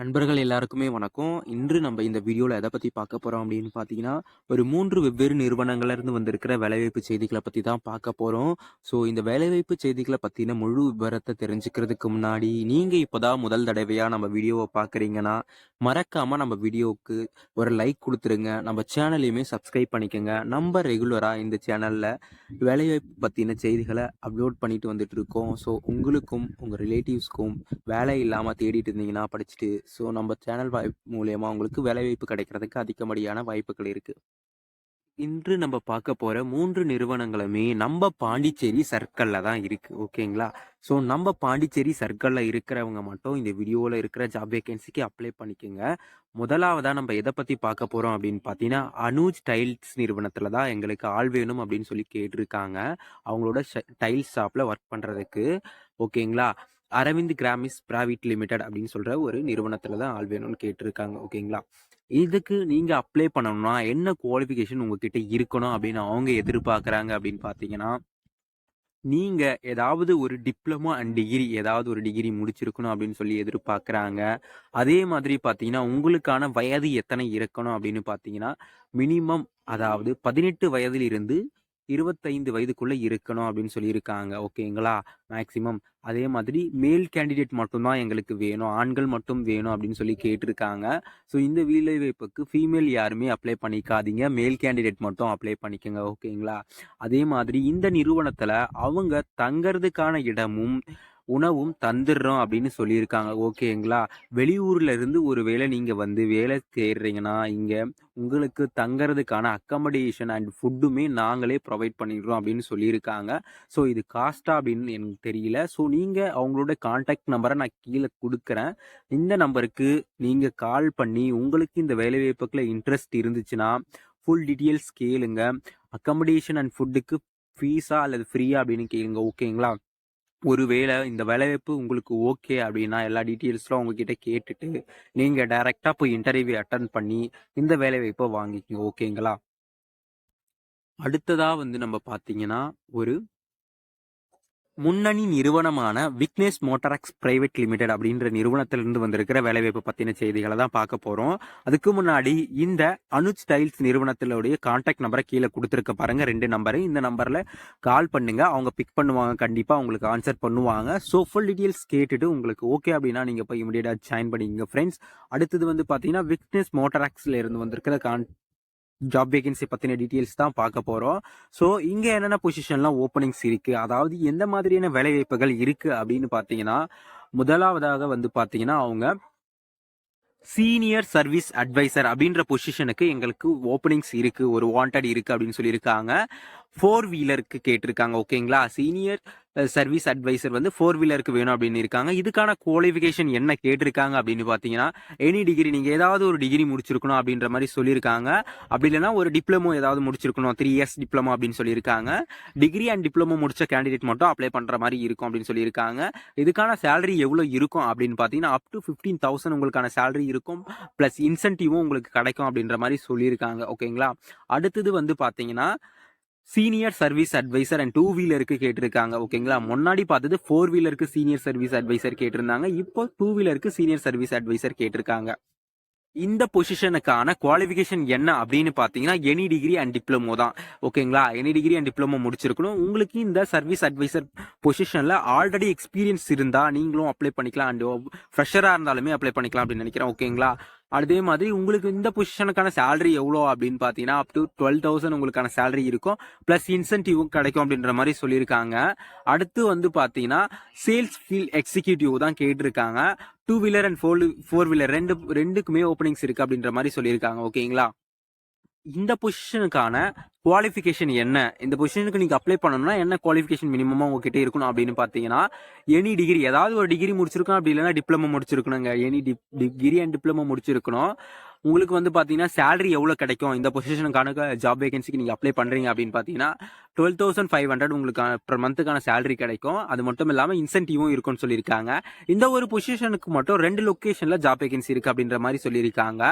நண்பர்கள் எல்லாருக்குமே வணக்கம். இன்று நம்ம இந்த வீடியோல எத பத்தி பார்க்க போறோம் அப்படின்னு பார்த்தீங்கன்னா, ஒரு 3 வெவ்வேறு நிறுவனங்கள்ல இருந்து வந்திருக்கிற வேலைவாய்ப்பு செய்திகள பத்தி தான் பார்க்க போறோம். இந்த வேலைவாய்ப்பு செய்திகள பத்தின முழு விவரத்த தெரிஞ்சுக்கிறதுக்கு முன்னாடி, நீங்க இப்பதான் முதல் தடவையா நம்ம வீடியோவ பார்க்குறீங்கன்னா, மறக்காம நம்ம வீடியோவுக்கு ஒரு லைக் குடுத்துருங்க. நம்ம சேனலையுமே சப்ஸ்கிரைப் பண்ணிக்கங்க. நம்ம ரெகுலரா இந்த சேனல்ல வேலைவாய்ப்பு பத்தின செய்திகள அப்லோட் பண்ணிட்டு வந்துட்டு இருக்கோம். உங்களுக்கும், உங்க ரிலேட்டிவ்ஸ்க்கும் வேலை இல்லாம தேடிட்டு இருந்தீங்கன்னா படிச்சுட்டு, நம்ம சேனல் மூலியமா உங்களுக்கு வேலைவாய்ப்பு கிடைக்கிறதுக்கு அதிகப்படியான வாய்ப்புகள் இருக்கு. இன்று நம்ம பார்க்க போற 3 நிறுவனங்களுமே நம்ப பாண்டிச்சேரி சர்க்கிள்ல தான் இருக்கு. ஓகேங்களா? நம்ப பாண்டிச்சேரி சர்க்கிள்ல இருக்கிறவங்க மட்டும் இந்த வீடியோல இருக்கிற ஜாப் வேகன்சிக்கு அப்ளை பண்ணிக்கங்க. முதலாவதா நம்ம எத பத்தி பார்க்க போறோம் அப்படின்னு பார்த்தீங்கன்னா, அனுஜ் டைல்ஸ் நிறுவனத்துல தான் எங்களுக்கு ஆள் வேணும் அப்படின்னு சொல்லி கேட்டிருக்காங்க. அவங்களோட டைல்ஸ் ஷாப்ல ஒர்க் பண்றதுக்கு. ஓகேங்களா? அரவிந்த் கிராமிஸ் பிரைவேட் லிமிடெட் அப்படின்னு சொல்ற ஒரு நிறுவனத்துல தான் ஆள் வேணும்னு கேட்டிருக்காங்க. ஓகேங்களா? இதுக்கு நீங்க அப்ளை பண்ணணும்னா, என்ன குவாலிஃபிகேஷன் உங்ககிட்ட இருக்கணும் அப்படின்னு அவங்க எதிர்பார்க்குறாங்க அப்படின்னு பார்த்தீங்கன்னா, நீங்க ஏதாவது ஒரு டிப்ளமோ அண்ட் டிகிரி ஏதாவது ஒரு டிகிரி முடிச்சிருக்கணும் அப்படின்னு சொல்லி எதிர்பார்க்குறாங்க. அதே மாதிரி பார்த்தீங்கன்னா, உங்களுக்கான வயது எத்தனை இருக்கணும் அப்படின்னு பார்த்தீங்கன்னா, மினிமம் அதாவது 18 வயதிலிருந்து 25 வயதுக்குள்ள இருக்கணும் அப்படின்னு சொல்லியிருக்காங்க. ஓகேங்களா? மேக்ஸிமம். அதே மாதிரி மேல் கேண்டிடேட் மட்டும் தான் எங்களுக்கு வேணும். ஆண்கள் மட்டும் வேணும் அப்படின்னு சொல்லி கேட்டிருக்காங்க. இந்த வேலைவாய்ப்புக்கு ஃபீமேல் யாருமே அப்ளை பண்ணிக்காதீங்க. மேல் கேண்டிடேட் மட்டும் அப்ளை பண்ணிக்கங்க. ஓகேங்களா? அதே மாதிரி இந்த நிறுவனத்துல அவங்க தங்கறதுக்கான இடமும், உணவும் தந்துடுறோம் அப்படின்னு சொல்லியிருக்காங்க. ஓகேங்களா? வெளியூர்ல இருந்து ஒரு வேளை நீங்க வந்து வேலை தேடுறீங்கன்னா, இங்க உங்களுக்கு தங்கறதுக்கான அக்காமடேஷன் அண்ட் ஃபுட்டுமே நாங்களே ப்ரொவைட் பண்ணிடுறோம் அப்படின்னு சொல்லியிருக்காங்க. இது காஸ்ட்டா அப்படின்னு எனக்கு தெரியல. நீங்க அவங்களோட கான்டாக்ட் நம்பர நான் கீழ குடுக்குறேன். இந்த நம்பருக்கு நீங்க கால் பண்ணி உங்களுக்கு இந்த வேலைவாய்ப்புக்குள்ள இன்ட்ரெஸ்ட் இருந்துச்சுன்னா, ஃபுல் டீட்டெயில்ஸ் கேளுங்க. அக்காமடேஷன் அண்ட் ஃபுட்டுக்கு ஃபீஸா அல்லது ஃப்ரீயா அப்படின்னு கேளுங்க. ஓகேங்களா? ஒருவேளை இந்த வேலைவாய்ப்பு உங்களுக்கு ஓகே அப்படின்னா, எல்லா டீட்டெயில்ஸ்லாம் உங்ககிட்ட கேட்டுட்டு, நீங்க டைரக்ட்டா போய் இன்டர்வியூ அட்டெண்ட் பண்ணி, இந்த வேலைவாய்ப்ப வாங்கிக்கங்க. ஓகேங்களா? அடுத்ததா வந்து நம்ம பார்த்தீங்கன்னா, ஒரு முன்னணி நிறுவனமான விக்னேஷ் மோட்டார்ஸ் பிரைவேட் லிமிடெட் அப்படின்ற நிறுவனத்திலிருந்து வந்திருக்கிற வேலைவாய்ப்பு பத்தின செய்திகளை தான் பார்க்க போறோம். அதுக்கு முன்னாடி இந்த அனுஜ் டைல்ஸ் நிறுவனத்தினுடைய கான்டாக்ட் நம்பரை கீழே கொடுத்துருக்க பாருங்க 2 நம்பரு. இந்த நம்பர்ல கால் பண்ணுங்க. அவங்க பிக் பண்ணுவாங்க. கண்டிப்பா உங்களுக்கு ஆன்சர் பண்ணுவாங்க. ஃபுல் டீடைல்ஸ் கேட்டுட்டு உங்களுக்கு ஓகே அப்படின்னா நீங்க போய் இமிடியேட்டா ஜாயின் பண்ணிக்கங்க ஃப்ரெண்ட்ஸ். அடுத்தது வந்து பாத்தீங்கன்னா விக்னேஷ் மோட்டார்ஸ்ல இருந்து வந்திருக்கிற ஜாப் வேகன்சி பத்தின டீடைல்ஸ் தான் பார்க்க போறோம். இங்க என்னென்ன பொசிஷன்லாம் ஓப்பனிங்ஸ் இருக்கு, அதாவது எந்த மாதிரியான வேலை வாய்ப்புகள் இருக்கு அப்படின்னு பார்த்தீங்கன்னா, முதலாவதாக வந்து பார்த்தீங்கன்னா, அவங்க சீனியர் சர்வீஸ் அட்வைசர் அப்படின்ற பொசிஷனுக்கு எங்களுக்கு ஓப்பனிங்ஸ் இருக்கு. ஒரு வாண்டட் இருக்கு அப்படின்னு சொல்லியிருக்காங்க. 4 வீலருக்கு கேட்டிருக்காங்க. ஓகேங்களா? சீனியர் சர்வீஸ் அட்வைசர் வந்து 4 வீலருக்கு வேணும் அப்படின்னு இருக்காங்க. இதுக்கான குவாலிஃபிகேஷன் என்ன கேட்டிருக்காங்க அப்படின்னு பார்த்தீங்கன்னா, எனி டிகிரி நீங்க ஏதாவது ஒரு டிகிரி முடிச்சிருக்கணும் அப்படின்ற மாதிரி சொல்லியிருக்காங்க. அப்படி இல்லைன்னா ஒரு டிப்ளமோ ஏதாவது முடிச்சிருக்கணும். 3 இயர்ஸ் டிப்ளமோ அப்படின்னு சொல்லியிருக்காங்க. டிகிரி அண்ட் டிப்ளமோ முடிச்ச கேண்டிடேட் மட்டும் அப்ளை பண்ற மாதிரி இருக்கும் அப்படின்னு சொல்லியிருக்காங்க. இதுக்கான சேலரி எவ்வளவு இருக்கும் அப்படின்னு பார்த்தீங்கன்னா, அப் டு 15,000 உங்களுக்கான சேலரி இருக்கும். பிளஸ் இன்சென்டிவும் உங்களுக்கு கிடைக்கும் அப்படின்ற மாதிரி சொல்லியிருக்காங்க. ஓகேங்களா? அடுத்தது வந்து பார்த்தீங்கன்னா, சீனியர் சர்வீஸ் அட்வைசர் அண்ட் 2 வீலருக்கு கேட்டிருக்காங்க. ஓகேங்களா? முன்னாடி பார்த்தது 4 வீலருக்கு சீனியர் சர்வீஸ் அட்வைசர் கேட்டிருந்தாங்க. இப்போ 2 வீலருக்கு சீனியர் சர்வீஸ் அட்வைசர் கேட்டிருக்காங்க. இந்த பொசிஷனுக்கான குவாலிஃபிகேஷன் என்ன அப்படின்னு பார்த்தீங்கன்னா, எனி டிகிரி அண்ட் டிப்ளமோ தான். ஓகேங்களா? எனி டிகிரி அண்ட் டிப்ளமோ முடிச்சிருக்கணும். உங்களுக்கு இந்த சர்வீஸ் அட்வைசர் பொசிஷன்ல ஆல்ரெடி எக்ஸ்பீரியன்ஸ் இருந்தா நீங்களும் அப்ளை பண்ணிக்கலாம். அண்ட் ஃப்ரெஷரா இருந்தாலுமே அப்ளை பண்ணிக்கலாம் அப்படின்னு நினைக்கிறேன். ஓகேங்களா? அதே மாதிரி உங்களுக்கு இந்த பொசிஷனுக்கான சேலரி எவ்வளோ அப்படின்னு பார்த்தீங்கன்னா, அப் டு 12,000 உங்களுக்கான சேலரி இருக்கும். பிளஸ் இன்சென்டிவும் கிடைக்கும் அப்படின்ற மாதிரி சொல்லியிருக்காங்க. அடுத்து வந்து பார்த்தீங்கன்னா, சேல்ஸ் ஃபீல்ட் எக்ஸிக்யூட்டிவ் தான் கேட்டிருக்காங்க. 2 வீலர் அண்ட் 4 வீலர் ரெண்டுக்குமே ஓப்பனிங்ஸ் இருக்கு அப்படின்ற மாதிரி சொல்லியிருக்காங்க. ஓகேங்களா? இந்த பொசிஷனுக்கான குவாலிஃபிகேஷன் என்ன? இந்த பொசிஷனுக்கு நீங்க அப்ளை பண்ணணும்னா என்ன குவாலிஃபிகேஷன் மினிமமா உங்ககிட்ட இருக்கணும் அப்படின்னு பார்த்தீங்கன்னா, எனி டிகிரி ஏதாவது ஒரு டிகிரி முடிச்சிருக்கணும். அப்படி இல்லைன்னா டிப்ளமோ முடிச்சிருக்கணுங்க. எனி டிகிரி அண்ட் டிப்ளமோ முடிச்சிருக்கணும். உங்களுக்கு வந்து பார்த்தீங்கன்னா, சேலரி எவ்வளோ கிடைக்கும்? இந்த பொசிஷனுக்கான ஜாப் வேகன்சிக்கு நீங்க அப்ளை பண்றீங்க அப்படின்னு பார்த்தீங்கன்னா, 12,500 உங்களுக்கான பெர் மந்த்துக்கான சேலரி கிடைக்கும். அது மட்டும் இல்லாம இன்சென்டிவும் இருக்கும்னு சொல்லியிருக்காங்க. இந்த ஒரு பொசிஷனுக்கு மட்டும் 2 லொகேஷன்ல ஜாப் வேகன்சி இருக்கு அப்படின்ற மாதிரி சொல்லியிருக்காங்க.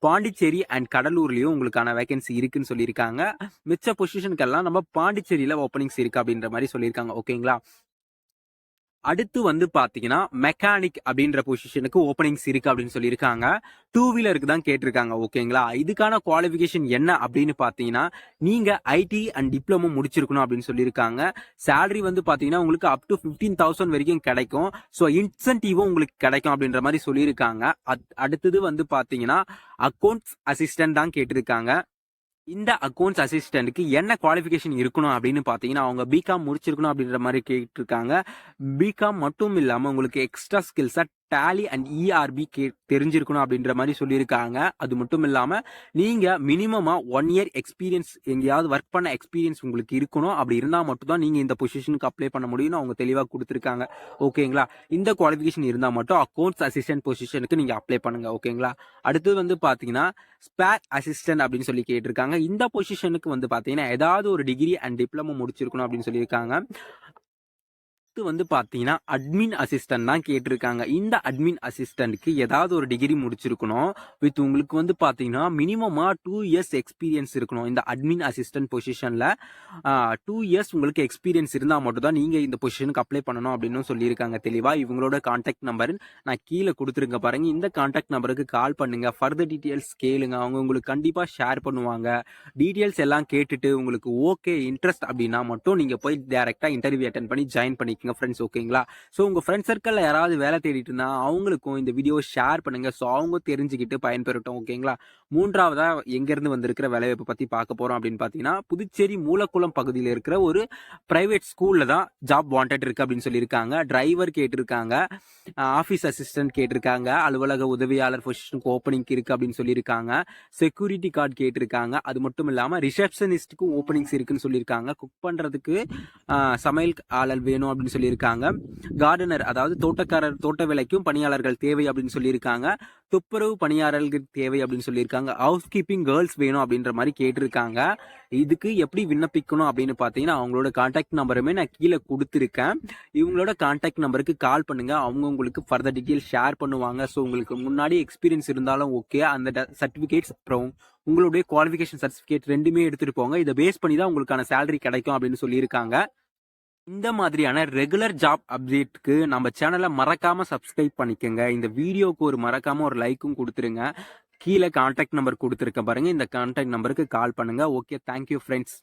பாண்டிச்சேரி அண்ட் கடலூர்லயும் உங்களுக்கான வேகன்சி இருக்குன்னு சொல்லியிருக்காங்க. மிச்ச பொசிஷனுக்கெல்லாம் நம்ம பாண்டிச்சேரியில ஓப்பனிங்ஸ் இருக்கு அப்படின்ற மாதிரி சொல்லியிருக்காங்க. ஓகேங்களா? அடுத்து வந்து பாத்தீங்கன்னா மெக்கானிக் அப்படின்ற பொசிஷனுக்கு ஓப்பனிங்ஸ் இருக்கு அப்படின்னு சொல்லியிருக்காங்க. 2 வீலருக்கு தான் கேட்டிருக்காங்க. ஓகேங்களா? இதுக்கான குவாலிஃபிகேஷன் என்ன அப்படின்னு பாத்தீங்கன்னா நீங்க ஐடி அண்ட் டிப்ளமோ முடிச்சிருக்கணும் அப்படின்னு சொல்லியிருக்காங்க. சேலரி வந்து பாத்தீங்கன்னா உங்களுக்கு அப் டு 15,000 வரைக்கும் கிடைக்கும். ஸோ இன்சென்டிவும் உங்களுக்கு கிடைக்கும் அப்படின்ற மாதிரி சொல்லியிருக்காங்க. அடுத்தது வந்து பாத்தீங்கன்னா அக்கௌண்ட்ஸ் அசிஸ்டன்ட் தான் கேட்டிருக்காங்க. இந்த அக்கௌண்ட்ஸ் அசிஸ்டன்ட்க்கு என்ன குவாலிஃபிகேஷன் இருக்கணும் அப்படின்னு பார்த்தீங்கன்னா அவங்க பிகாம் முடிச்சிருக்கணும் அப்படின்ற மாதிரி கேட்டிருக்காங்க. பிகாம் மட்டும் இல்லாமல் உங்களுக்கு எக்ஸ்ட்ரா ஸ்கில்ஸாக டேலி அண்ட் இஆர்பி தெரிஞ்சிருக்கணும் அப்படின்ற மாதிரி சொல்லியிருக்காங்க. அது மட்டும் இல்லாமல் நீங்கள் மினிமமாக 1 இயர் எக்ஸ்பீரியன்ஸ் எங்கேயாவது ஒர்க் பண்ண எக்ஸ்பீரியன்ஸ் உங்களுக்கு இருக்கணும். அப்படி இருந்தால் மட்டும்தான் நீங்கள் இந்த பொசிஷனுக்கு அப்ளை பண்ண முடியும்னு அவங்க தெளிவாக கொடுத்துருக்காங்க. ஓகேங்களா? இந்த குவாலிஃபிகேஷன் இருந்தால் மட்டும் அக்கௌண்ட்ஸ் அசிஸ்டன்ட் பொசிஷனுக்கு நீங்கள் அப்ளை பண்ணுங்க. ஓகேங்களா? அடுத்து வந்து பார்த்தீங்கன்னா ஸ்பேர் அசிஸ்டன்ட் அப்படின்னு சொல்லி கேட்டிருக்காங்க. இந்த பொசிஷனுக்கு வந்து பார்த்தீங்கன்னா ஏதாவது ஒரு டிகிரி அண்ட் டிப்ளமோ முடிச்சிருக்கணும் அப்படின்னு சொல்லியிருக்காங்க. வந்து பாத்தீங்கன்னா அட்மின் அசிஸ்டன்ட் தான் கேட்டிருக்காங்க. இந்த அட்மின் அசிஸ்டன்ட்க்கு ஏதாவது ஒரு டிகிரி முடிச்சிருக்கணும். வித் உங்களுக்கு வந்து பாத்தீங்கன்னா மினிமமா 2 இயர்ஸ் எக்ஸ்பீரியன்ஸ் இருக்கணும். இந்த அட்மின் அசிஸ்டன்ட் பொசிஷன்ல 2 இயர்ஸ் உங்களுக்கு எக்ஸ்பீரியன்ஸ் இருந்தா மட்டும் தான் நீங்க இந்த பொசிஷனுக்கு அப்ளை பண்ணணும் அப்படின்னு சொல்லியிருக்காங்க தெளிவா. இவங்களோட கான்டாக்ட் நம்பர் நான் கீழே கொடுத்துருங்க பாருங்க. இந்த கான்டாக்ட் நம்பருக்கு கால் பண்ணுங்க. ஃபர்தர் டீடைல்ஸ் கேளுங்க. அவங்க உங்களுக்கு கண்டிப்பா ஷேர் பண்ணுவாங்க. டீடைல்ஸ் எல்லாம் கேட்டுட்டு உங்களுக்கு ஓகே இன்ட்ரெஸ்ட் அப்படின்னா மட்டும் நீங்க போய் டைரக்டா இன்டர்வியூ அட்டென்ட் பண்ணி ஜாயின் பண்ணிக்கோங்க ஃப்ரெண்ட்ஸ். ஓகேங்களா? ஸோ உங்க ஃப்ரெண்ட்ஸ் சர்க்கிள்ல யாராவது வேலை தேடிட்டு இருந்தா அவங்களுக்கும் இந்த வீடியோ ஷேர் பண்ணுங்க. ஸோ அவங்க தெரிஞ்சுக்கிட்டு பயன்பெறட்டும். ஓகேங்களா? மூன்றாவதா எங்க இருந்து வந்திருக்கிற வேலைவாய்ப்பு பத்தி பார்க்க போறோம் அப்படின்னு பாத்தீங்கன்னா புதுச்சேரி மூலக்குளம் பகுதியில் இருக்கிற ஒரு பிரைவேட் ஸ்கூல்ல தான் ஜாப் வாண்டட் இருக்கு அப்படின்னு சொல்லியிருக்காங்க. டிரைவர் கேட்டிருக்காங்க. ஆபீஸ் அசிஸ்டன்ட் கேட்டிருக்காங்க. அலுவலக உதவியாளர் பொசிஷனுக்கு ஓப்பனிங் இருக்கு அப்படின்னு சொல்லியிருக்காங்க. செக்யூரிட்டி கார்டு கேட்டிருக்காங்க. அது மட்டும் இல்லாம ரிசப்ஷனிஸ்டுக்கும் ஓப்பனிங்ஸ் இருக்குன்னு சொல்லியிருக்காங்க. குக் பண்றதுக்கு சமையல் ஆளர் வேணும் அப்படின்னு சொல்லியிருக்காங்க. கார்டனர் அதாவது தோட்டக்காரர் தோட்ட வேலைக்கும் பணியாளர்கள் தேவை அப்படின்னு சொல்லியிருக்காங்க. துப்புரவு பணியாளர்கள் தேவை அப்படின்னு சொல்லியிருக்காங்க. ஹவுஸ் கீப்பிங் கேர்ள்ஸ் வேணும் அப்படின்ற மாதிரி கேட்டிருக்காங்க. இதுக்கு எப்படி விண்ணப்பிக்கணும் அப்படின்னு பார்த்தீங்கன்னா அவங்களோட கான்டாக்ட் நம்பருமே நான் கீழே கொடுத்துருக்கேன். இவங்களோட கான்டாக்ட் நம்பருக்கு கால் பண்ணுங்க. அவங்க உங்களுக்கு ஃபர்தர் டீட்டெயில் ஷேர் பண்ணுவாங்க. ஸோ உங்களுக்கு முன்னாடி எக்ஸ்பீரியன்ஸ் இருந்தாலும் ஓகே. அந்த சர்டிஃபிகேட்ஸ் அப்புறம் உங்களுடைய குவாலிஃபிகேஷன் சர்டிஃபிகேட் ரெண்டுமே எடுத்துட்டு போங்க. இதை பேஸ் பண்ணி தான் உங்களுக்கான சேலரி கிடைக்கும் அப்படின்னு சொல்லியிருக்காங்க. இந்த மாதிரியான ரெகுலர் ஜாப் அப்டேட்க்கு நம்ம சேனலை மறக்காம சப்ஸ்கிரைப் பண்ணிக்கோங்க. இந்த வீடியோக்கு மறக்காம ஒரு லைக்கும் கொடுத்துருங்க. கீழே கான்டாக்ட் நம்பர் கொடுத்துருக்க பாருங்க. இந்த கான்டாக்ட் நம்பருக்கு கால் பண்ணுங்க. Okay, thank you friends.